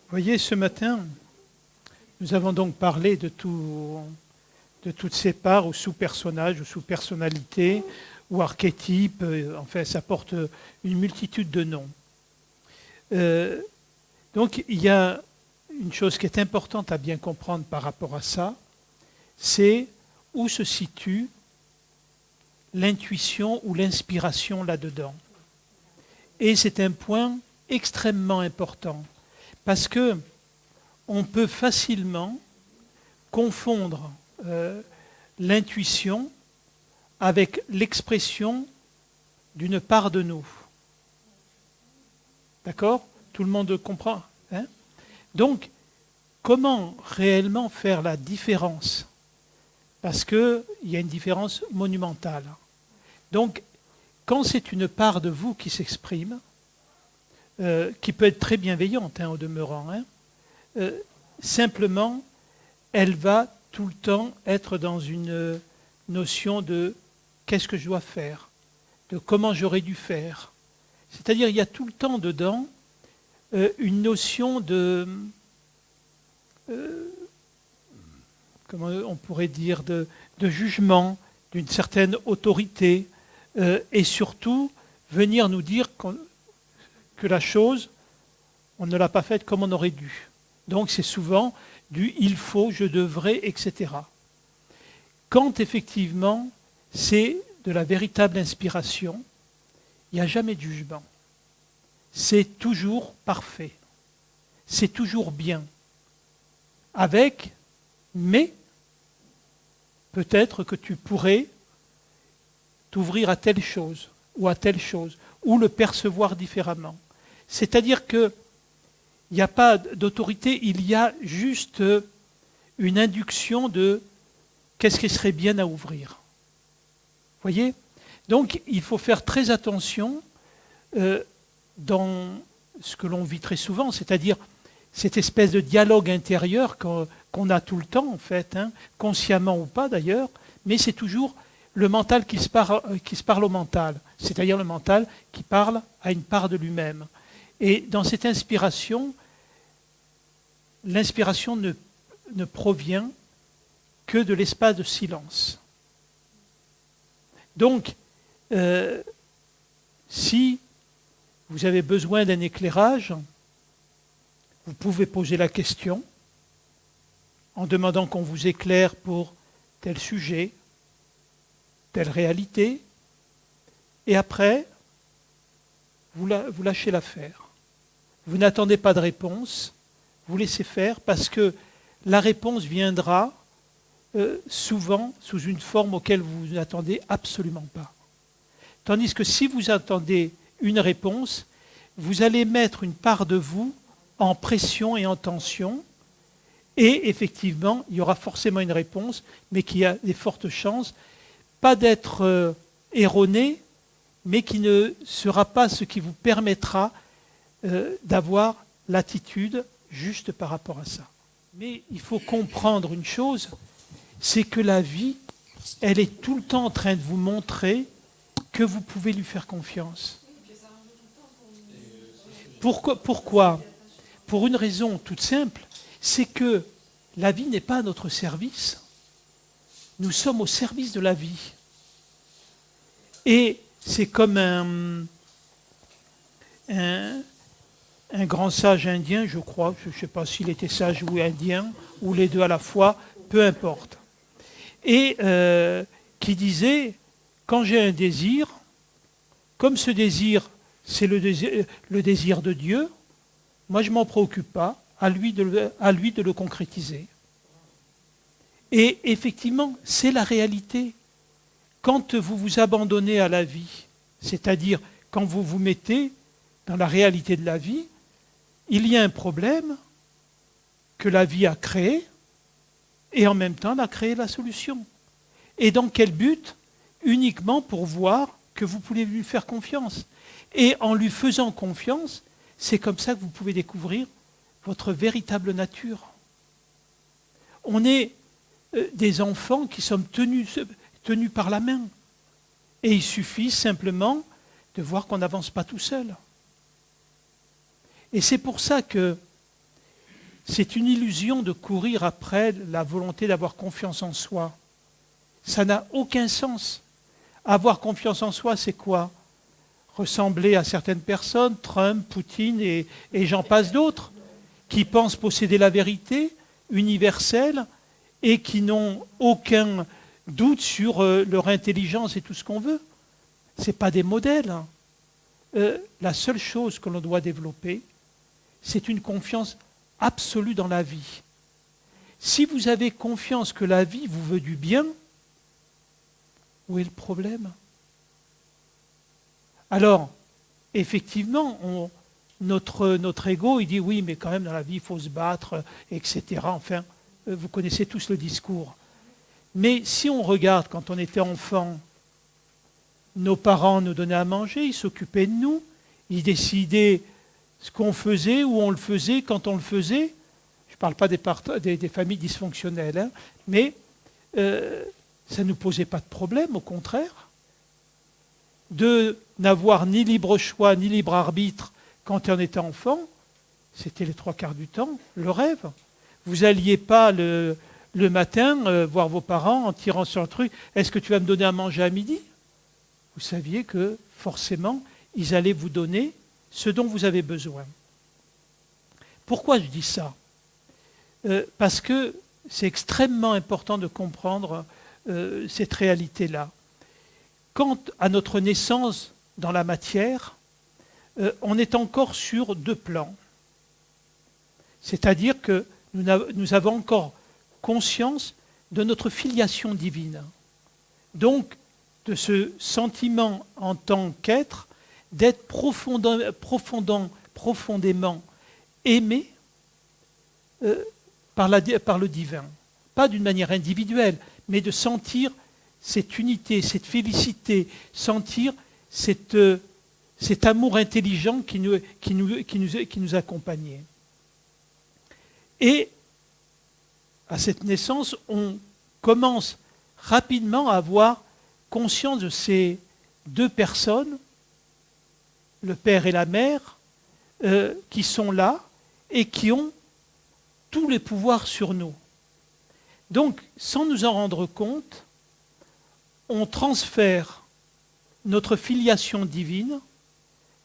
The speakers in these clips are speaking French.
voyez, ce matin, nous avons donc parlé de toutes ces parts ou sous-personnages ou sous-personnalités ou archétypes. Enfin, ça porte une multitude de noms. Donc, il y a une chose qui est importante à bien comprendre par rapport à ça, c'est où se situe l'intuition ou l'inspiration là-dedans. Et c'est un point extrêmement important, parce que on peut facilement confondre l'intuition avec l'expression d'une part de nous. D'accord ? Tout le monde comprend, hein ? Donc, comment réellement faire la différence ? Parce qu'il y a une différence monumentale. Donc, quand c'est une part de vous qui s'exprime, qui peut être très bienveillante au demeurant, simplement, elle va tout le temps être dans une notion de qu'est-ce que je dois faire, de comment j'aurais dû faire. C'est-à-dire, il y a tout le temps dedans une notion de, comment on pourrait dire, de jugement, d'une certaine autorité, et surtout venir nous dire que la chose, on ne l'a pas faite comme on aurait dû. Donc c'est souvent du « il faut »,« je devrais », etc. Quand effectivement c'est de la véritable inspiration, il n'y a jamais de jugement. C'est toujours parfait. C'est toujours bien. Avec, mais peut-être que tu pourrais t'ouvrir à telle chose ou à telle chose, ou le percevoir différemment. C'est-à-dire qu'il n'y a pas d'autorité, il y a juste une induction de qu'est-ce qui serait bien à ouvrir. Vous voyez ? Donc il faut faire très attention dans ce que l'on vit très souvent, c'est-à-dire cette espèce de dialogue intérieur qu'on a tout le temps en fait, consciemment ou pas d'ailleurs, mais c'est toujours le mental qui se parle au mental, c'est-à-dire le mental qui parle à une part de lui-même. Et dans cette inspiration, l'inspiration ne provient que de l'espace de silence. Donc, si vous avez besoin d'un éclairage, vous pouvez poser la question en demandant qu'on vous éclaire pour tel sujet, telle réalité, et après, vous lâchez l'affaire. Vous n'attendez pas de réponse, vous laissez faire, parce que la réponse viendra souvent sous une forme auquel vous n'attendez absolument pas. Tandis que si vous attendez une réponse, vous allez mettre une part de vous en pression et en tension, et effectivement, il y aura forcément une réponse, mais qui a des fortes chances, pas d'être erronée, mais qui ne sera pas ce qui vous permettra d'avoir l'attitude juste par rapport à ça. Mais il faut comprendre une chose, c'est que la vie, elle est tout le temps en train de vous montrer que vous pouvez lui faire confiance. Pourquoi ? Pour une raison toute simple, c'est que la vie n'est pas à notre service. Nous sommes au service de la vie. Et c'est comme un grand sage indien, je crois, je ne sais pas s'il était sage ou indien, ou les deux à la fois, peu importe. Et qui disait, quand j'ai un désir, comme ce désir, c'est le désir de Dieu, moi je ne m'en préoccupe pas, à lui de le concrétiser. Et effectivement, c'est la réalité. Quand vous vous abandonnez à la vie, c'est-à-dire quand vous vous mettez dans la réalité de la vie, il y a un problème que la vie a créé et en même temps elle a créé la solution. Et dans quel but ? Uniquement pour voir que vous pouvez lui faire confiance. Et en lui faisant confiance, c'est comme ça que vous pouvez découvrir votre véritable nature. On est des enfants qui sommes tenus par la main. Et il suffit simplement de voir qu'on n'avance pas tout seul. Et c'est pour ça que c'est une illusion de courir après la volonté d'avoir confiance en soi. Ça n'a aucun sens. Avoir confiance en soi, c'est quoi? Ressembler à certaines personnes, Trump, Poutine et j'en passe d'autres, qui pensent posséder la vérité universelle et qui n'ont aucun doute sur leur intelligence et tout ce qu'on veut. Ce n'est pas des modèles. La seule chose que l'on doit développer, c'est une confiance absolue dans la vie. Si vous avez confiance que la vie vous veut du bien, où est le problème? Alors, effectivement, notre ego, il dit oui, mais quand même dans la vie, il faut se battre, etc. Enfin, vous connaissez tous le discours. Mais si on regarde, quand on était enfant, nos parents nous donnaient à manger, ils s'occupaient de nous, ils décidaient ce qu'on faisait, où on le faisait, quand on le faisait. Je ne parle pas des familles dysfonctionnelles, hein, mais ça ne nous posait pas de problème, au contraire. De n'avoir ni libre choix, ni libre arbitre quand on était enfant, c'était les 3/4 du temps le rêve. Vous n'alliez pas le matin voir vos parents en tirant sur le truc, est-ce que tu vas me donner à manger à midi? Vous saviez que forcément, ils allaient vous donner ce dont vous avez besoin. Pourquoi je dis ça? Parce que c'est extrêmement important de comprendre cette réalité-là. Quant à notre naissance dans la matière, on est encore sur 2 plans. C'est-à-dire que nous avons encore conscience de notre filiation divine. Donc, de ce sentiment en tant qu'être, d'être profondément aimé par le divin. Pas d'une manière individuelle, mais de sentir cette unité, cette félicité, sentir cet amour intelligent qui nous accompagnait. Et à cette naissance, on commence rapidement à avoir conscience de ces 2 personnes, le père et la mère, qui sont là et qui ont tous les pouvoirs sur nous. Donc, sans nous en rendre compte, on transfère notre filiation divine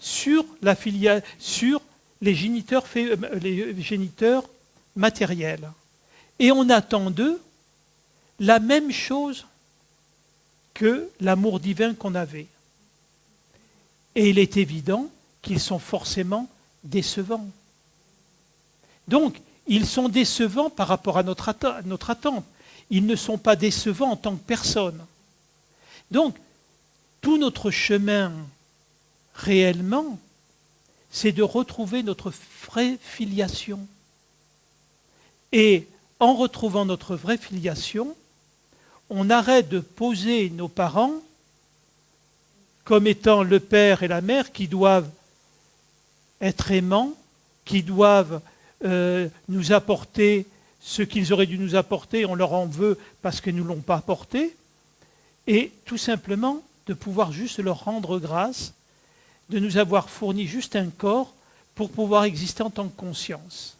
sur les géniteurs matériels. Et on attend d'eux la même chose que l'amour divin qu'on avait. Et il est évident qu'ils sont forcément décevants. Donc, ils sont décevants par rapport à notre attente. Ils ne sont pas décevants en tant que personne. Donc, tout notre chemin, réellement, c'est de retrouver notre vraie filiation. Et en retrouvant notre vraie filiation, on arrête de poser nos parents comme étant le père et la mère qui doivent être aimants, qui doivent nous apporter ce qu'ils auraient dû nous apporter, on leur en veut parce qu'ils ne nous l'ont pas apporté, et tout simplement de pouvoir juste leur rendre grâce, de nous avoir fourni juste un corps pour pouvoir exister en tant que conscience.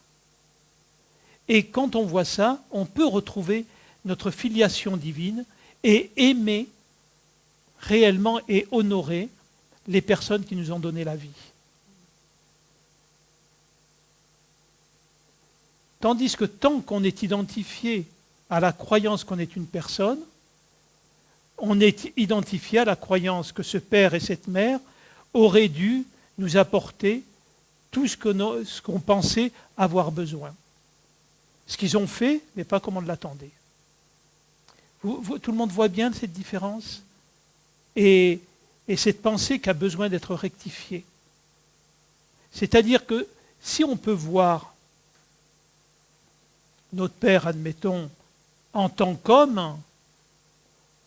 Et quand on voit ça, on peut retrouver notre filiation divine et aimer réellement et honorer les personnes qui nous ont donné la vie. Tandis que tant qu'on est identifié à la croyance qu'on est une personne, on est identifié à la croyance que ce père et cette mère auraient dû nous apporter tout ce qu'on pensait avoir besoin. Ce qu'ils ont fait n'est pas comme on l'attendait. Tout le monde voit bien cette différence et cette pensée qui a besoin d'être rectifiée. C'est-à-dire que si on peut voir notre Père, admettons, en tant qu'homme,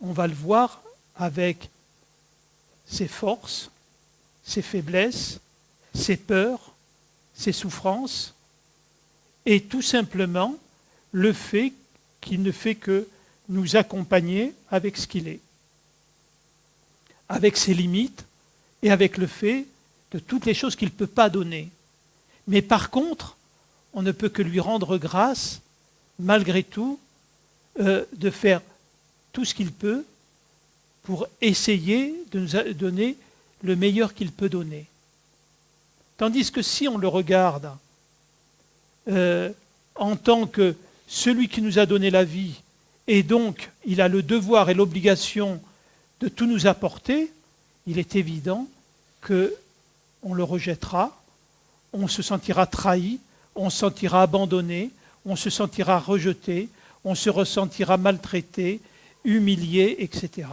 on va le voir avec ses forces, ses faiblesses, ses peurs, ses souffrances, et tout simplement le fait qu'il ne fait que nous accompagner avec ce qu'il est, avec ses limites et avec le fait de toutes les choses qu'il ne peut pas donner. Mais par contre, on ne peut que lui rendre grâce, malgré tout, de faire tout ce qu'il peut pour essayer de nous donner le meilleur qu'il peut donner. Tandis que si on le regarde en tant que celui qui nous a donné la vie, et donc il a le devoir et l'obligation de tout nous apporter, il est évident qu'on le rejettera, on se sentira trahi, on se sentira abandonné, on se sentira rejeté, on se ressentira maltraité, humilié, etc.